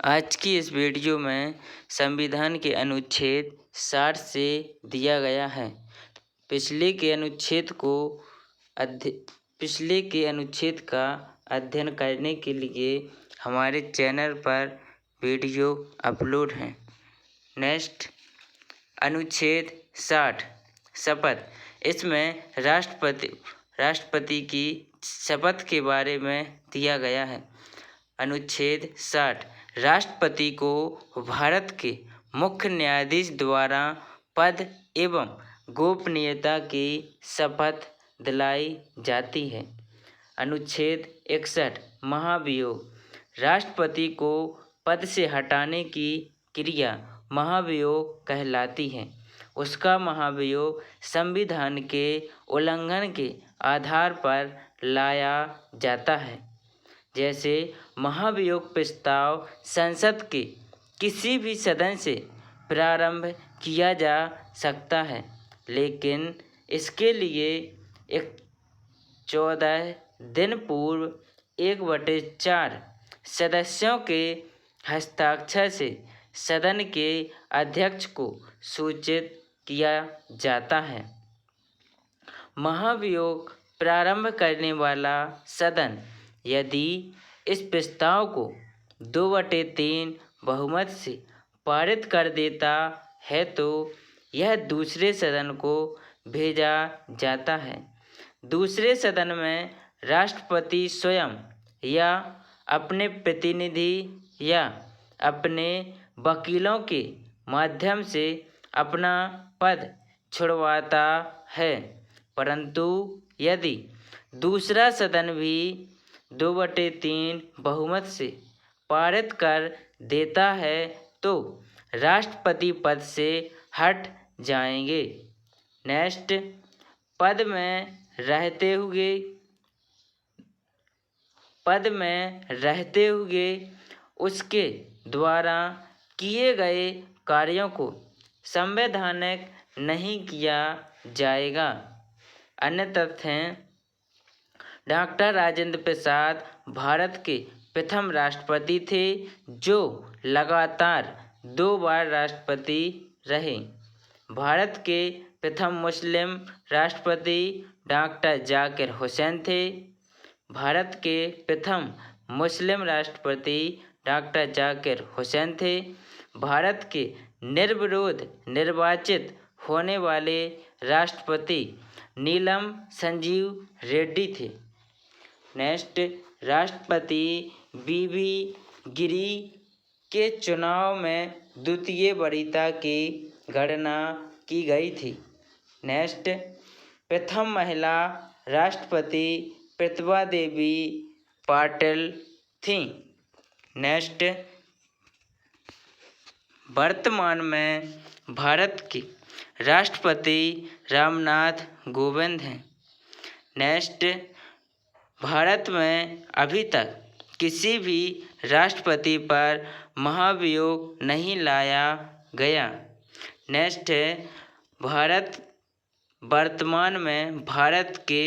आज की इस वीडियो में संविधान के अनुच्छेद 60 से दिया गया है। पिछले के अनुच्छेद का अध्ययन करने के लिए हमारे चैनल पर वीडियो अपलोड हैं। नेक्स्ट, अनुच्छेद 60 शपथ। इसमें राष्ट्रपति की शपथ के बारे में दिया गया है। अनुच्छेद 60 राष्ट्रपति को भारत के मुख्य न्यायाधीश द्वारा पद एवं गोपनीयता की शपथ दिलाई जाती है। अनुच्छेद 61 महाभियोग। राष्ट्रपति को पद से हटाने की क्रिया महाभियोग कहलाती है। उसका महाभियोग संविधान के उल्लंघन के आधार पर लाया जाता है। जैसे महाभियोग प्रस्ताव संसद के किसी भी सदन से प्रारंभ किया जा सकता है, लेकिन इसके लिए 14 दिन पूर्व 1/4 सदस्यों के हस्ताक्षर से सदन के अध्यक्ष को सूचित किया जाता है। महाभियोग प्रारंभ करने वाला सदन यदि इस प्रस्ताव को 2/3 बहुमत से पारित कर देता है तो यह दूसरे सदन को भेजा जाता है। दूसरे सदन में राष्ट्रपति स्वयं या अपने प्रतिनिधि या अपने वकीलों के माध्यम से अपना पद छुड़वाता है, परंतु यदि दूसरा सदन भी 2/3 बहुमत से पारित कर देता है तो राष्ट्रपति पद से हट जाएंगे। नेक्स्ट, पद में रहते हुए उसके द्वारा किए गए कार्यों को संवैधानिक नहीं किया जाएगा। अन्य तथ्य हैं। डॉक्टर राजेंद्र प्रसाद भारत के प्रथम राष्ट्रपति थे जो लगातार 2 बार राष्ट्रपति रहे। भारत के प्रथम मुस्लिम राष्ट्रपति डॉक्टर जाकिर हुसैन थे। भारत के प्रथम मुस्लिम राष्ट्रपति डॉक्टर जाकिर हुसैन थे। भारत के निर्विरोध निर्वाचित होने वाले राष्ट्रपति नीलम संजीव रेड्डी थे। नेक्स्ट, राष्ट्रपति वी गिरी के चुनाव में द्वितीय वरीयता की गणना की गई थी। नेक्स्ट, प्रथम महिला राष्ट्रपति प्रतिभा देवी पाटिल थीं। नेक्स्ट, वर्तमान में भारत के राष्ट्रपति रामनाथ कोविंद हैं। नेक्स्ट, भारत में अभी तक किसी भी राष्ट्रपति पर महाभियोग नहीं लाया गया। नेक्स्ट है, वर्तमान में भारत के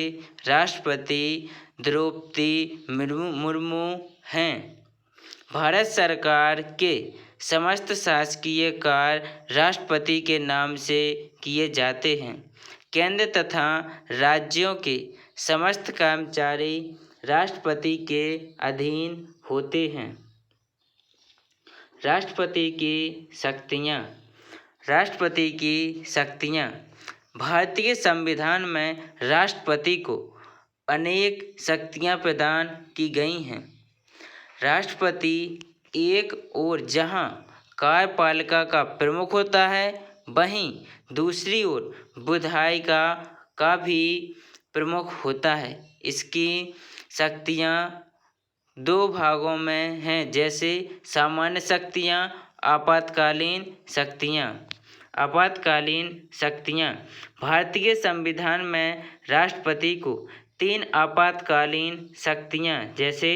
राष्ट्रपति द्रौपदी मुर्मू हैं। भारत सरकार के समस्त शासकीय कार्य राष्ट्रपति के नाम से किए जाते हैं। केंद्र तथा राज्यों के समस्त कर्मचारी राष्ट्रपति के अधीन होते हैं। राष्ट्रपति की शक्तियाँ। भारतीय संविधान में राष्ट्रपति को अनेक शक्तियाँ प्रदान की गई हैं। राष्ट्रपति एक ओर जहाँ कार्यपालिका का प्रमुख होता है, वहीं दूसरी ओर विधायिका का भी प्रमुख होता है। इसकी शक्तियाँ 2 भागों में हैं, जैसे सामान्य शक्तियाँ, आपातकालीन शक्तियाँ। आपातकालीन शक्तियाँ। भारतीय संविधान में राष्ट्रपति को 3 आपातकालीन शक्तियाँ जैसे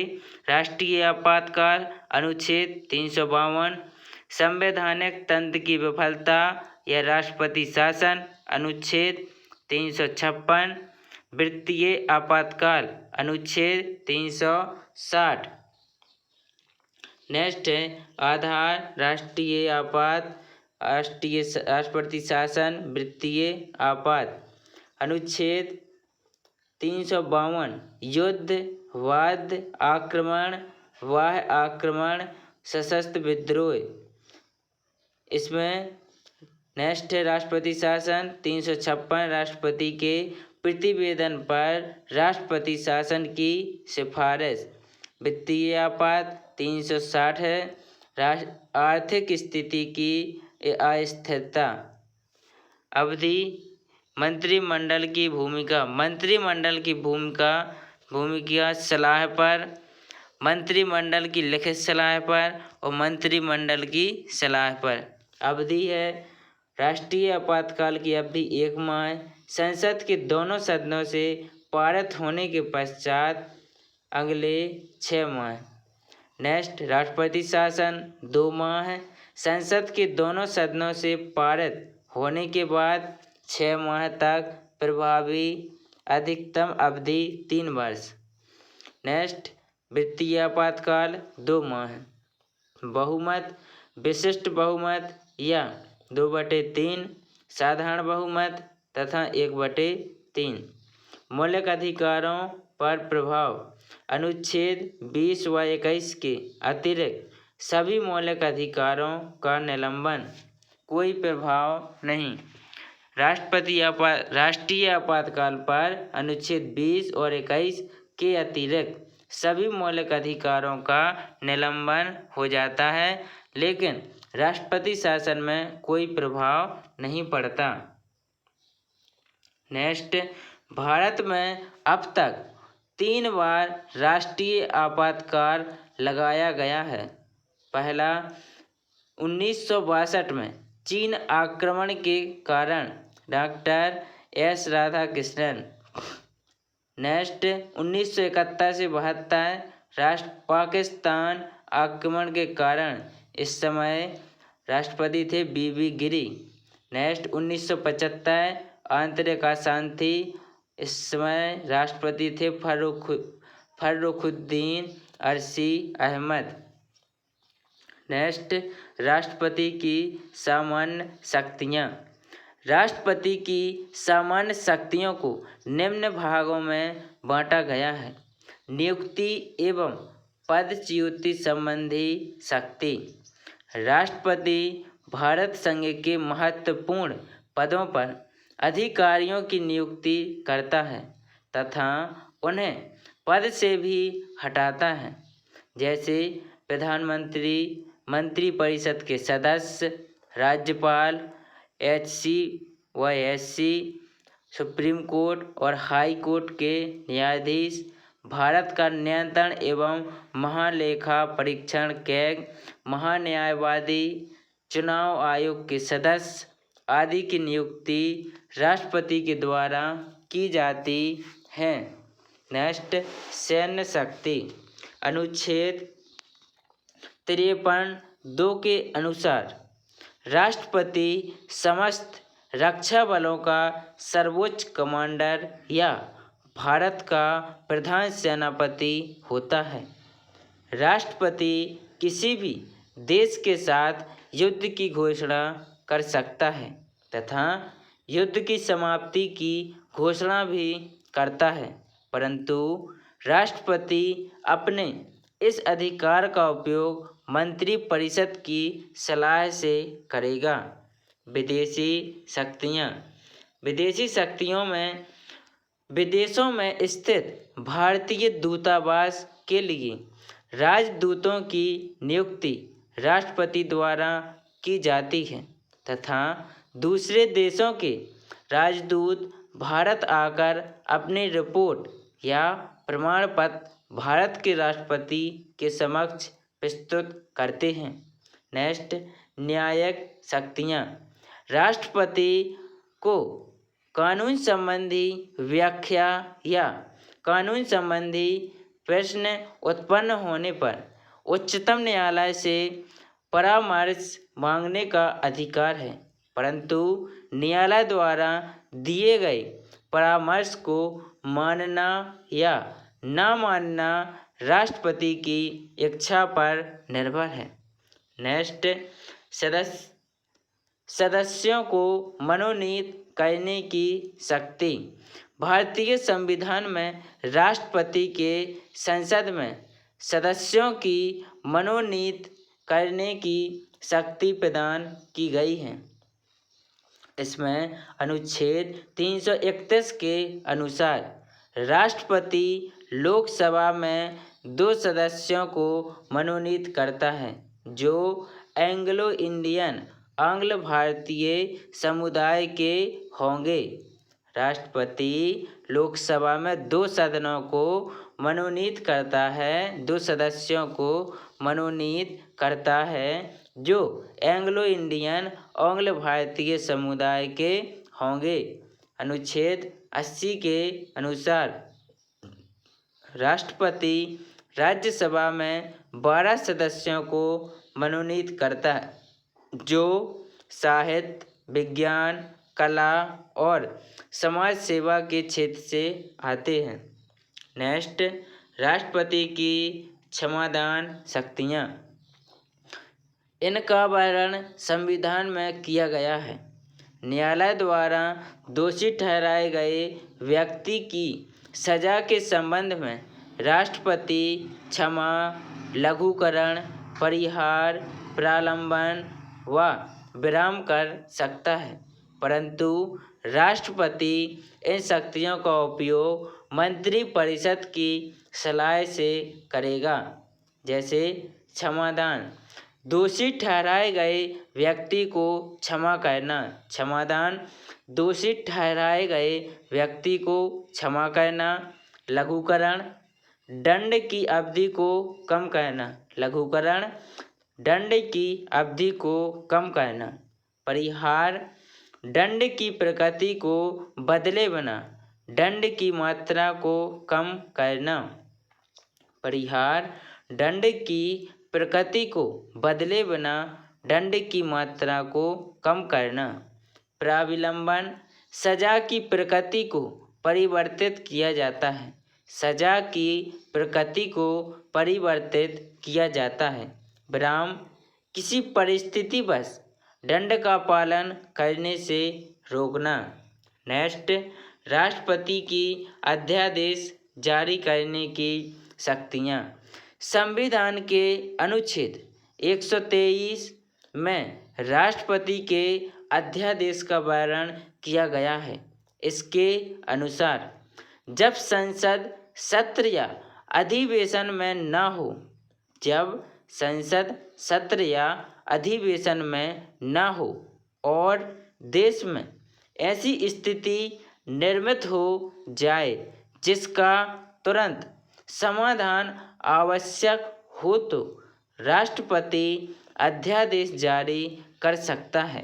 राष्ट्रीय आपातकाल अनुच्छेद 352, संवैधानिक तंत्र की विफलता या राष्ट्रपति शासन अनुच्छेद 356, वित्तीय आपातकाल अनुच्छेद 360। नेक्स्ट है आधार, राष्ट्रीय आपात, राष्ट्रपति शासन, वित्तीय आपात। अनुच्छेद 352 युद्ध, वाद्य आक्रमण, बाह्य आक्रमण, सशस्त्र विद्रोह। इसमें नेक्स्ट है राष्ट्रपति शासन। 356 राष्ट्रपति के प्रतिवेदन पर राष्ट्रपति शासन की सिफारिश। वित्तीय आपात 360 है आर्थिक स्थिति की अस्थिरता। अवधि मंत्रिमंडल की भूमिका। मंत्रिमंडल की भूमिका सलाह पर, मंत्रिमंडल की लिखित सलाह पर और मंत्रिमंडल की सलाह पर। अवधि है राष्ट्रीय आपातकाल की अवधि 1 माह, संसद के दोनों सदनों से पारित होने के पश्चात अगले 6 माह। नेक्स्ट राष्ट्रपति शासन 2 माह है, संसद के दोनों सदनों से पारित होने के बाद 6 माह तक प्रभावी, अधिकतम अवधि 3 वर्ष। नेक्स्ट वित्तीय आपातकाल 2 माह। बहुमत विशिष्ट बहुमत या 2/3, साधारण बहुमत तथा 1/3। मौलिक अधिकारों पर प्रभाव। अनुच्छेद 20 व 21 के अतिरिक्त सभी मौलिक अधिकारों का निलंबन, कोई प्रभाव नहीं। राष्ट्रीय आपातकाल पर अनुच्छेद 20 और 21 के अतिरिक्त सभी मौलिक अधिकारों का निलंबन हो जाता है, लेकिन राष्ट्रपति शासन में कोई प्रभाव नहीं पड़ता। नेक्स्ट भारत में अब तक 3 बार राष्ट्रीय आपातकाल लगाया गया है। पहला 1962 में चीन आक्रमण के कारण डॉक्टर एस राधाकृष्णन। नेक्स्ट 1971 से 72 पाकिस्तान आक्रमण के कारण इस समय राष्ट्रपति थे बीबी गिरी। नेक्स्ट 1975 आंतरिक अशांति, इस समय राष्ट्रपति थे फर्रुखुद्दीन अरशी अहमद। नेक्स्ट राष्ट्रपति की सामान्य शक्तियाँ। राष्ट्रपति की सामान्य शक्तियों को निम्न भागों में बांटा गया है। नियुक्ति एवं पदच्युति संबंधी शक्ति। राष्ट्रपति भारत संघ के महत्वपूर्ण पदों पर अधिकारियों की नियुक्ति करता है तथा उन्हें पद से भी हटाता है, जैसे प्रधानमंत्री, मंत्रिपरिषद के सदस्य, राज्यपाल, एचसी व एससी, सुप्रीम कोर्ट और हाई कोर्ट के न्यायाधीश, भारत का नियंत्रण एवं महालेखा परीक्षण कैग, महान्यायवादी, चुनाव आयोग के सदस्य आदि की नियुक्ति राष्ट्रपति के द्वारा की जाती है। नेक्स्ट सैन्य शक्ति। अनुच्छेद 53(2) के अनुसार राष्ट्रपति समस्त रक्षा बलों का सर्वोच्च कमांडर या भारत का प्रधान सेनापति होता है। राष्ट्रपति किसी भी देश के साथ युद्ध की घोषणा कर सकता है तथा युद्ध की समाप्ति की घोषणा भी करता है, परंतु राष्ट्रपति अपने इस अधिकार का उपयोग मंत्रिपरिषद की सलाह से करेगा। विदेशी शक्तियाँ। विदेशी शक्तियों में विदेशों में स्थित भारतीय दूतावास के लिए राजदूतों की नियुक्ति राष्ट्रपति द्वारा की जाती है तथा दूसरे देशों के राजदूत भारत आकर अपनी रिपोर्ट या प्रमाण पत्र भारत के राष्ट्रपति के समक्ष प्रस्तुत करते हैं। नेक्स्ट न्यायिक शक्तियाँ। राष्ट्रपति को कानून संबंधी व्याख्या या कानून संबंधी प्रश्न उत्पन्न होने पर उच्चतम न्यायालय से परामर्श मांगने का अधिकार है, परंतु न्यायालय द्वारा दिए गए परामर्श को मानना या न मानना राष्ट्रपति की इच्छा पर निर्भर है। नेक्स्ट, सदस्यों को मनोनीत करने की शक्ति। भारतीय संविधान में राष्ट्रपति के संसद में सदस्यों की मनोनीत करने की शक्ति प्रदान की गई है। इसमें अनुच्छेद 331 के अनुसार राष्ट्रपति लोकसभा में 2 सदस्यों को मनोनीत करता है जो एंग्लो इंडियन आंग्ल भारतीय समुदाय के होंगे। राष्ट्रपति लोकसभा में 2 सदनों को मनोनीत करता है, 2 सदस्यों को मनोनीत करता है जो एंग्लो इंडियन आंग्ल भारतीय समुदाय के होंगे। अनुच्छेद 80 के अनुसार राष्ट्रपति राज्यसभा में 12 सदस्यों को मनोनीत करता है जो साहित्य, विज्ञान, कला और समाज सेवा के क्षेत्र से आते हैं। नेक्स्ट, राष्ट्रपति की क्षमादान शक्तियाँ। इनका वर्णन संविधान में किया गया है। न्यायालय द्वारा दोषी ठहराए गए व्यक्ति की सजा के संबंध में राष्ट्रपति क्षमा, लघुकरण, परिहार, प्रलंबन व विराम कर सकता है, परंतु राष्ट्रपति इन शक्तियों का उपयोग मंत्रिपरिषद की सलाह से करेगा। जैसे क्षमादान, दोषी ठहराए गए व्यक्ति को क्षमा करना। क्षमादान, दोषी ठहराए गए व्यक्ति को क्षमा करना। लघुकरण, दंड की अवधि को कम करना। लघुकरण, दंड की अवधि को कम करना। परिहार, दंड की प्रकृति को बदले बिना दंड की मात्रा को कम करना। परिहार, दंड की प्रकृति को बदले बिना दंड की मात्रा को कम करना। प्राविलंबन, सजा की प्रकृति को परिवर्तित किया जाता है। सजा की प्रकृति को परिवर्तित किया जाता है। विराम, किसी परिस्थितिवश दंड का पालन करने से रोकना। नेक्स्ट, राष्ट्रपति की अध्यादेश जारी करने की शक्तियाँ। संविधान के अनुच्छेद 123 में राष्ट्रपति के अध्यादेश का वर्णन किया गया है। इसके अनुसार जब संसद सत्र या अधिवेशन में न हो, जब संसद सत्र या अधिवेशन में न हो और देश में ऐसी स्थिति निर्मित हो जाए जिसका तुरंत समाधान आवश्यक हो तो राष्ट्रपति अध्यादेश जारी कर सकता है।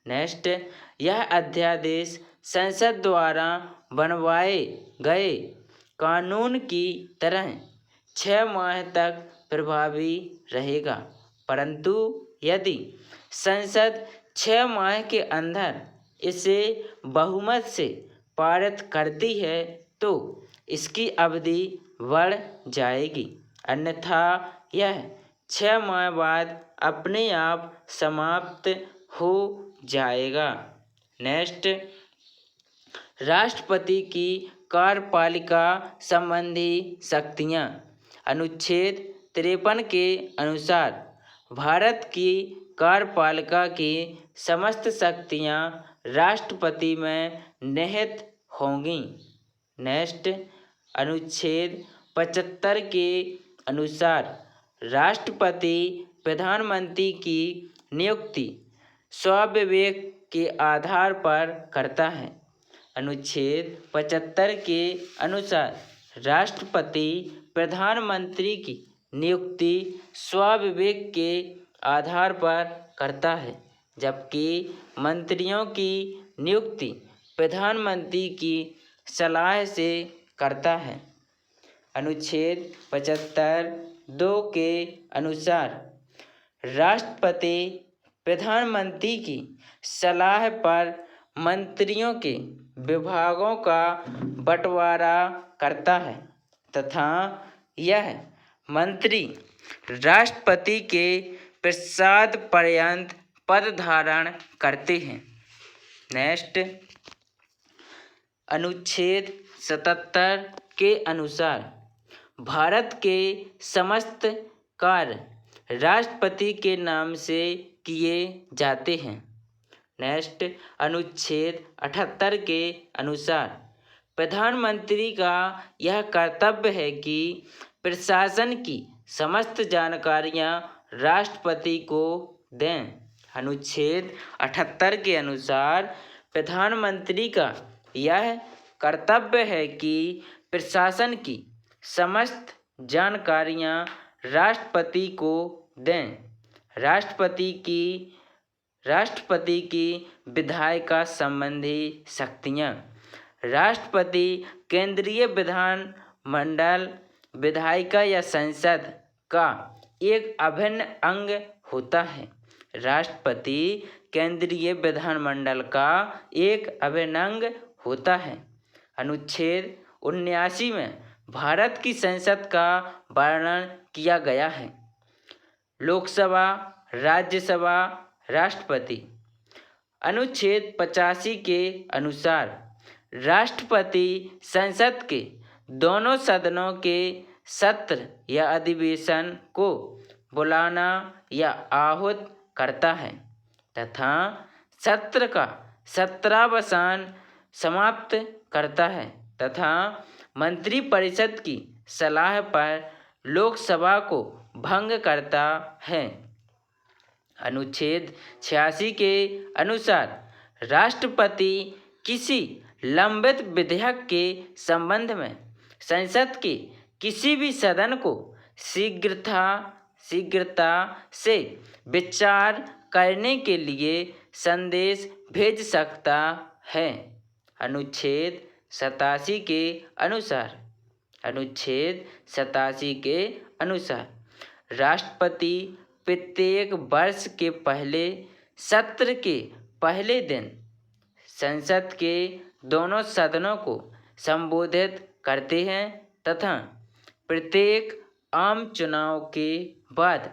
नेक्स्ट, यह अध्यादेश संसद द्वारा बनवाए गए कानून की तरह 6 माह तक प्रभावी रहेगा, परंतु यदि संसद 6 माह के अंदर इसे बहुमत से पारित करती है तो इसकी अवधि बढ़ जाएगी, अन्यथा यह 6 माह बाद अपने आप समाप्त हो जाएगा। नेक्स्ट, राष्ट्रपति की कार्यपालिका संबंधी शक्तियाँ। अनुच्छेद 53 के अनुसार भारत की कार्यपालिका की समस्त शक्तियाँ राष्ट्रपति में निहित होंगी। नेक्स्ट, अनुच्छेद 75 के अनुसार राष्ट्रपति प्रधानमंत्री की नियुक्ति स्वविवेक के आधार पर करता है। अनुच्छेद 75 के अनुसार राष्ट्रपति प्रधानमंत्री की नियुक्ति स्वविवेक के आधार पर करता है, जबकि मंत्रियों की नियुक्ति प्रधानमंत्री की सलाह से करता है। अनुच्छेद 75(2) के अनुसार राष्ट्रपति प्रधानमंत्री की सलाह पर मंत्रियों के विभागों का बंटवारा करता है तथा यह मंत्री राष्ट्रपति के प्रसाद पर्यंत पद धारण करते हैं। नेक्स्ट, अनुच्छेद 77 के अनुसार भारत के समस्त कार्य राष्ट्रपति के नाम से किए जाते हैं। नेक्स्ट, अनुच्छेद 78 के अनुसार प्रधानमंत्री का यह कर्तव्य है कि प्रशासन की समस्त जानकारियां राष्ट्रपति को दें। अनुच्छेद 78 के अनुसार प्रधानमंत्री का यह कर्तव्य है कि प्रशासन की समस्त जानकारियां राष्ट्रपति को दें। राष्ट्रपति की विधायिका संबंधी शक्तियां। राष्ट्रपति केंद्रीय विधानमंडल, विधायिका या संसद का एक अभिन्न अंग होता है। राष्ट्रपति केंद्रीय विधानमंडल का एक अभिन्न अंग होता है। अनुच्छेद 79 में भारत की संसद का वर्णन किया गया है। लोकसभा, राज्यसभा, राष्ट्रपति। अनुच्छेद 85 के अनुसार राष्ट्रपति संसद के दोनों सदनों के सत्र या अधिवेशन को बुलाना या आहूत करता है तथा सत्र का सत्रावसान समाप्त करता है तथा मंत्रिपरिषद की सलाह पर लोकसभा को भंग करता है। अनुच्छेद 86 के अनुसार राष्ट्रपति किसी लंबित विधेयक के संबंध में संसद के किसी भी सदन को शीघ्रता से विचार करने के लिए संदेश भेज सकता है। अनुच्छेद 87 के अनुसार राष्ट्रपति प्रत्येक वर्ष के पहले सत्र के पहले दिन संसद के दोनों सदनों को संबोधित करते हैं तथा प्रत्येक आम चुनाव के बाद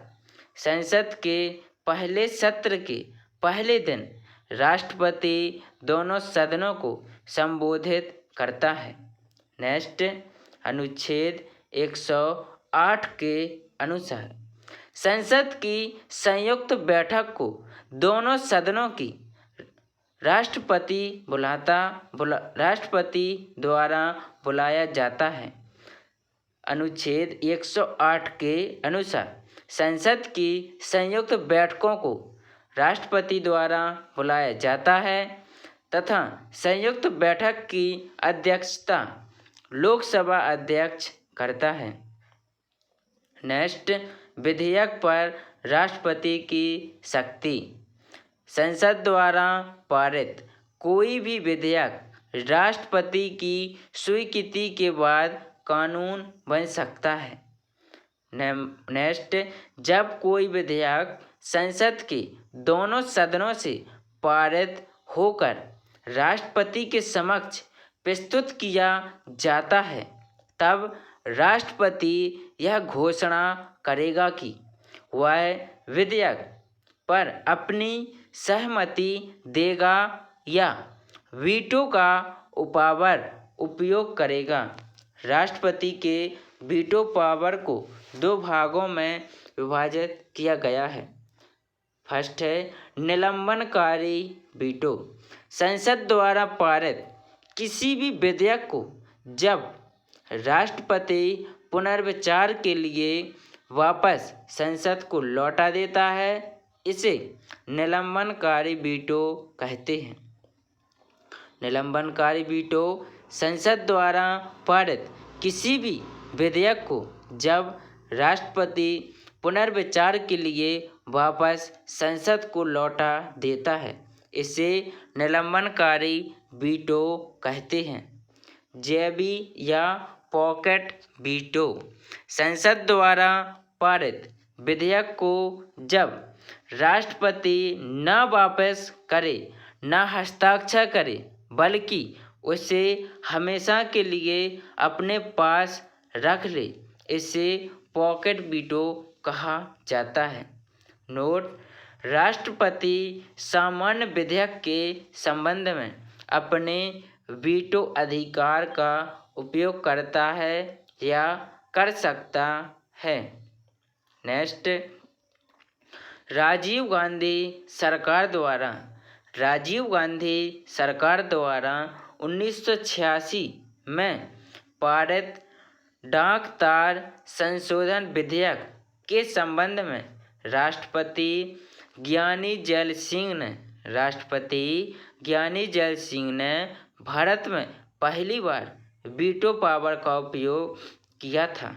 संसद के पहले सत्र के पहले दिन राष्ट्रपति दोनों सदनों को संबोधित करता है। नेक्स्ट, अनुच्छेद 108 के अनुसार संसद की संयुक्त बैठक को दोनों सदनों की राष्ट्रपति द्वारा बुलाया जाता है। अनुच्छेद 108 के अनुसार संसद की संयुक्त बैठकों को राष्ट्रपति द्वारा बुलाया जाता है तथा संयुक्त बैठक की अध्यक्षता लोकसभा अध्यक्ष करता है। नेक्स्ट, विधेयक पर राष्ट्रपति की शक्ति। संसद द्वारा पारित कोई भी विधेयक राष्ट्रपति की स्वीकृति के बाद कानून बन सकता है। नेक्स्ट, जब कोई विधेयक संसद के दोनों सदनों से पारित होकर राष्ट्रपति के समक्ष प्रस्तुत किया जाता है तब राष्ट्रपति यह घोषणा करेगा कि वह विधेयक पर अपनी सहमति देगा या वीटो का उपयोग करेगा। राष्ट्रपति के वीटो पावर को दो भागों में विभाजित किया गया है। फर्स्ट है निलंबनकारी वीटो। संसद द्वारा पारित किसी भी विधेयक को जब राष्ट्रपति पुनर्विचार के लिए वापस संसद को लौटा देता है इसे निलंबनकारी वीटो कहते हैं। निलंबनकारी वीटो संसद द्वारा पारित किसी भी विधेयक को जब राष्ट्रपति पुनर्विचार के लिए वापस संसद को लौटा देता है इसे निलंबनकारी वीटो कहते हैं। जेबी या पॉकेट वीटो। संसद द्वारा पारित विधेयक को जब राष्ट्रपति न वापस करे न हस्ताक्षर करे बल्कि उसे हमेशा के लिए अपने पास रख ले, इसे पॉकेट वीटो कहा जाता है। नोट: राष्ट्रपति सामान्य विधेयक के संबंध में अपने वीटो अधिकार का उपयोग करता है या कर सकता है। नेक्स्ट, राजीव गांधी सरकार द्वारा 1986 में पारित डाक तार संशोधन विधेयक के संबंध में राष्ट्रपति ज्ञानी जैल सिंह ने भारत में पहली बार वीटो पावर का उपयोग किया था।